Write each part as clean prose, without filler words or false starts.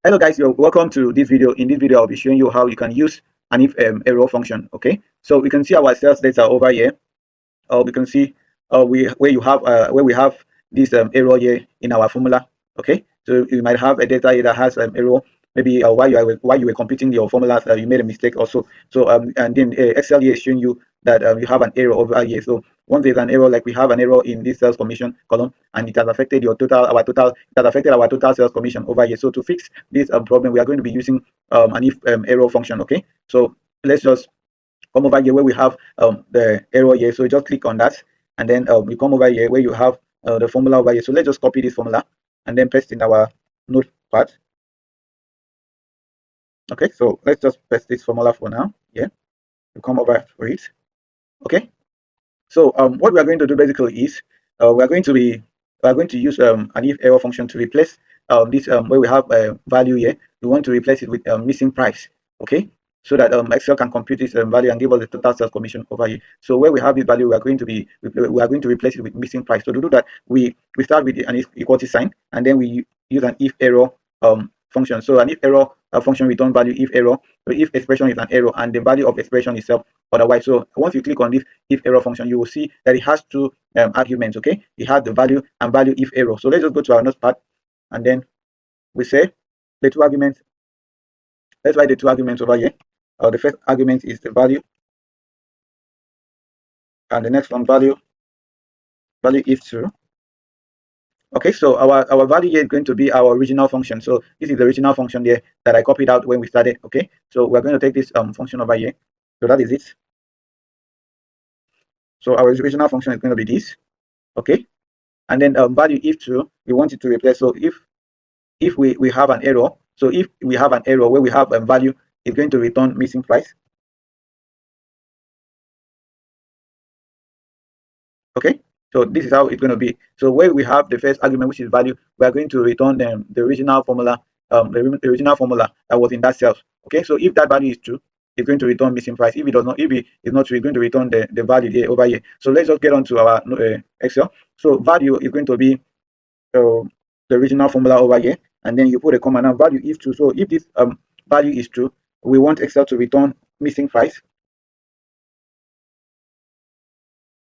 Hello guys, you're welcome to this video. In this video, I'll be showing you how you can use an if error function. Okay, so we can see our sales data over here. We can see where we have this error here in our formula. Okay, so you might have a data here that has error. Maybe while you were computing your formulas, you made a mistake also. So and then Excel here is showing you that you have an error over here. So once there's an error, like we have an error in this sales commission column, and it has affected it has affected our total sales commission over here. So to fix this problem, we are going to be using an if error function. Okay, so let's just come over here where we have the error here. So just click on that, and then we come over here where you have the formula over here. So let's just copy this formula and then paste in our notepad. Okay, so let's just paste this formula for now. Yeah, you come over for it. Okay, so what we are going to do basically is we are going to use an if error function to replace this where we have value here. We want to replace it with missing price. Okay, so that Excel can compute this value and give us the total sales commission over here. So where we have this value, we are going to replace it with missing price. So to do that, we start with an equality sign, and then we use an if error function. So an if error function return value if error. So if expression is an error and the value of expression itself otherwise. So once you click on this if error function, you will see that it has two arguments. Okay, it has the value and value if error. So let's just go to our notepad, and then we say the two arguments. Let's write the two arguments over here. The first argument is the value, and the next one value if true. Okay, so our value here is going to be our original function. So this is the original function there that I copied out when we started. Okay, so we're going to take this function over here. So that is it. So our original function is going to be this. Okay, and then value if true, we want it to replace. So if we have an error, so if we have an error where we have value, it's going to return missing price. Okay, so this is how it's going to be. So where we have the first argument, which is value, we are going to return the original formula, the original formula that was in that cell. Okay, so if that value is true, it's going to return missing price. If it does not, if it is not true, it's going to return the value here over here. So let's just get on to our Excel. So value is going to be the original formula over here, and then you put a comma now value if true. So if this value is true, we want Excel to return missing price.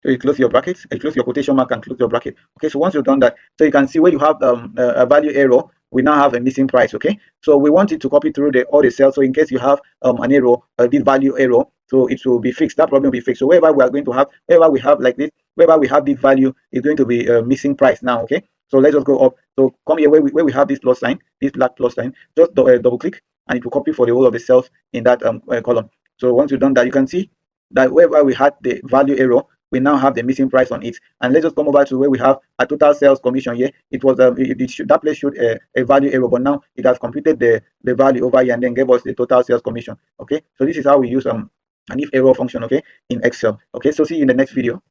So you close your brackets, you close your quotation mark and close your bracket. Okay, so once you've done that, so you can see where you have a value error, we now have a missing price. Okay, so we want it to copy through all the cells. So in case you have an error, this value error, so it will be fixed. That problem will be fixed. So wherever we are going to have, wherever we have like this, wherever we have this value, is going to be a missing price now. Okay, so let's just go up. So come here where we have this plus sign, this black plus sign. Just double click, and it will copy for the whole of the cells in that column. So once you've done that, you can see that wherever we had the value error, we now have the missing price on it. And let's just come over to where we have a total sales commission here. It was that place showed a value error, but now it has computed the value over here and then gave us the total sales commission. Okay, so this is how we use an if error function, okay, in Excel. Okay, so see you in the next video.